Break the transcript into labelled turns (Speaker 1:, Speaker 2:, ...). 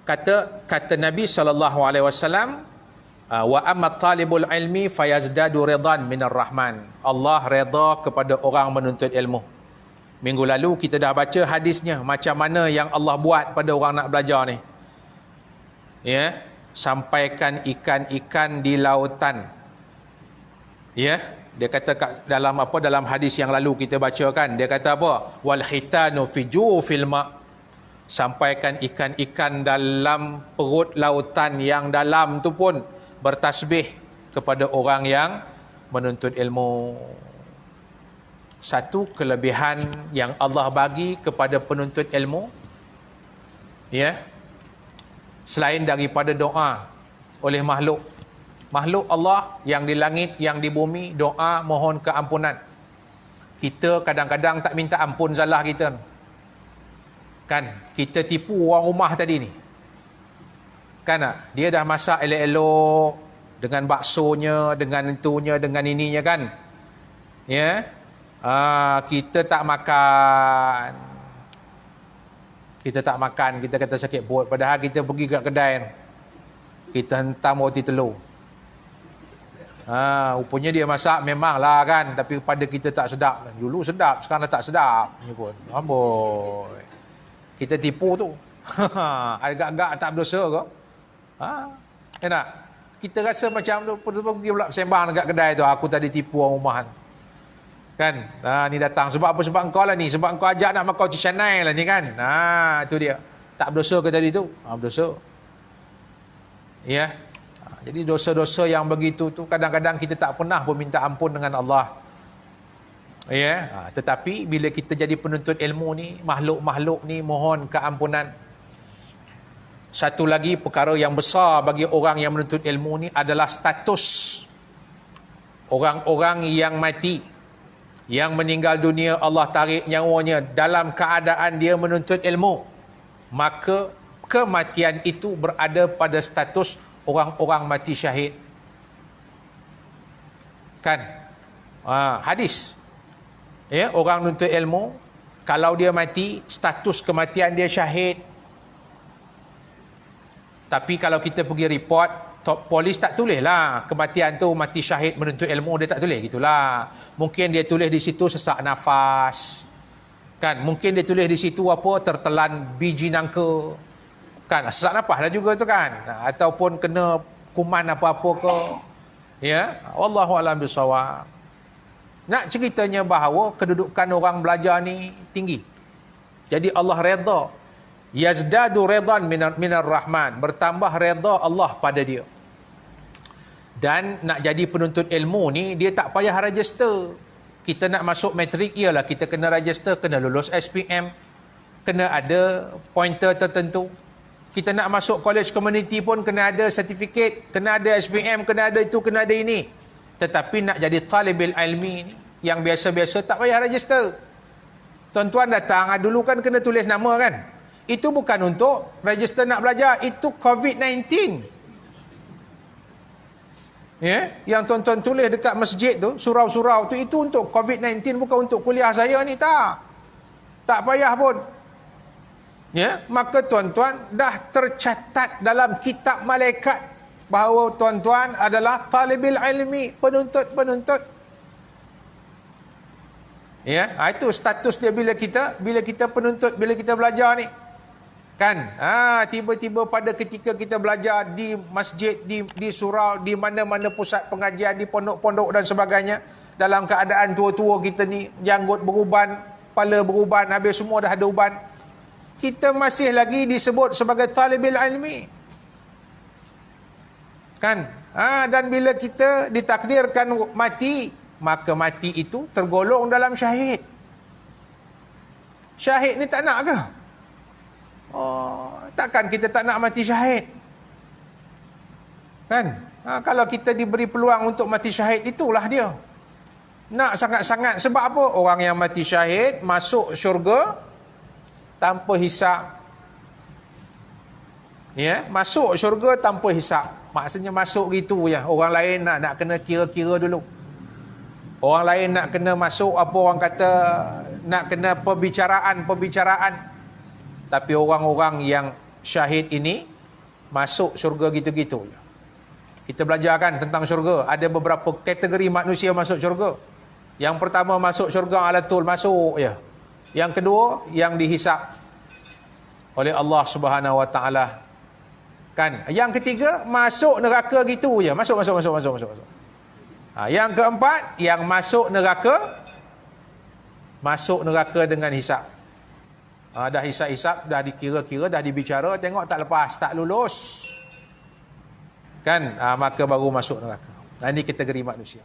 Speaker 1: kata Nabi SAW, wa amma talibul ilmi fayazdadu ridan minar rahman. Allah redha kepada orang menuntut ilmu. Minggu lalu kita dah baca hadisnya, macam mana yang Allah buat pada orang nak belajar ni. Ya, sampaikan ikan-ikan di lautan. Ya, dia kata dalam hadis yang lalu kita baca kan, dia kata apa? Wal hitanu fi jufil ma. Sampaikan ikan-ikan dalam perut lautan yang dalam tu pun bertasbih kepada orang yang menuntut ilmu. Satu kelebihan yang Allah bagi kepada penuntut ilmu, ya, selain daripada doa oleh makhluk Allah yang di langit, yang di bumi, doa mohon keampunan. Kita kadang-kadang tak minta ampun salah kita kan, kita tipu orang rumah tadi ni kan, dia dah masak elok-elok dengan baksonya, dengan itunya, dengan ininya kan, ya, kita tak makan, kita kata sakit perut, padahal kita pergi kat kedai, kita hentam roti telur. Rupanya dia masak memanglah kan, tapi pada kita tak sedap. Dulu sedap, sekarang tak sedap ni pun. Amboi, kita tipu tu. Agak-agak tak berdosa ke? Enak. Kita rasa macam tu, pergi pula sembang dekat kedai tu, aku tadi tipu orang rumah kan. Ni datang sebab apa? Sebab engkau lah ni, sebab engkau ajak nak makan roti canai lah ni kan. Itu dia. Tak berdosa ke tadi tu? Berdosa. Ya. Jadi dosa-dosa yang begitu tu kadang-kadang kita tak pernah pun minta ampun dengan Allah. Ya, tetapi bila kita jadi penuntut ilmu ni, makhluk-makhluk ni mohon keampunan. Satu lagi perkara yang besar bagi orang yang menuntut ilmu ni adalah status orang-orang yang mati, yang meninggal dunia, Allah tarik nyawanya dalam keadaan dia menuntut ilmu, maka kematian itu berada pada status orang-orang mati syahid kan. Hadis, ya, orang menuntut ilmu kalau dia mati, status kematian dia syahid. Tapi kalau kita pergi report, polis tak tulis lah kematian tu mati syahid menuntut ilmu, dia tak tulis gitulah. Mungkin dia tulis di situ sesak nafas kan, mungkin dia tulis di situ apa, tertelan biji nangka kan, sesak nafas lah juga tu kan, ataupun kena kuman apa-apa ke, ya, wallahu a'lam bissawab. Nak ceritanya bahawa kedudukan orang belajar ni tinggi. Jadi Allah redha, yazdadu ridan minar rahman, bertambah redha Allah pada dia. Dan nak jadi penuntut ilmu ni, dia tak payah register. Kita nak masuk matrik, ialah kita kena register, kena lulus SPM, kena ada pointer tertentu. Kita nak masuk college community pun kena ada sertifikat, kena ada SPM, kena ada itu, kena ada ini. Tetapi nak jadi talibil ilmi ni, yang biasa-biasa, tak payah register. Tuan-tuan datang, dulu kan kena tulis nama kan. Itu bukan untuk register nak belajar, itu COVID-19. Ya, yang tuan-tuan tulis dekat masjid tu, surau-surau tu, itu untuk COVID-19, bukan untuk kuliah saya ni, tak. Tak payah pun. Ya, maka tuan-tuan dah tercatat dalam kitab malaikat bahawa tuan-tuan adalah talibil ilmi, penuntut-penuntut. Ya, itu status dia bila kita penuntut, bila kita belajar ni. Kan? Tiba-tiba pada ketika kita belajar di masjid, di surau, di mana-mana pusat pengajian, di pondok-pondok dan sebagainya, dalam keadaan tua-tua kita ni, janggut beruban, kepala beruban, habis semua dah ada uban, kita masih lagi disebut sebagai talibil ilmi. Kan? Dan bila kita ditakdirkan mati, maka mati itu tergolong dalam syahid. Syahid ni tak nak ke? Takkan kita tak nak mati syahid? Kan? Kalau kita diberi peluang untuk mati syahid, itulah dia. Nak sangat-sangat. Sebab apa? Orang yang mati syahid masuk syurga tanpa hisap. Ya, masuk syurga tanpa hisap. Maksudnya masuk gitu ya. Orang lain nak kena kira-kira dulu. Orang lain nak kena masuk, apa orang kata, nak kena perbicaraan. Tapi orang-orang yang syahid ini, masuk syurga gitu-gitu je. Kita belajar kan tentang syurga. Ada beberapa kategori manusia masuk syurga. Yang pertama masuk syurga alatul, masuk je. Yang kedua, yang dihisap oleh Allah Subhanahu Wa Taala. Kan? Yang ketiga, masuk neraka gitu je. Masuk. Yang keempat, yang masuk neraka dengan hisap. Dah hisap-hisap, dah dikira-kira, dah dibicara, tengok tak lepas, tak lulus. Kan? Maka baru masuk neraka. Ini kategori manusia.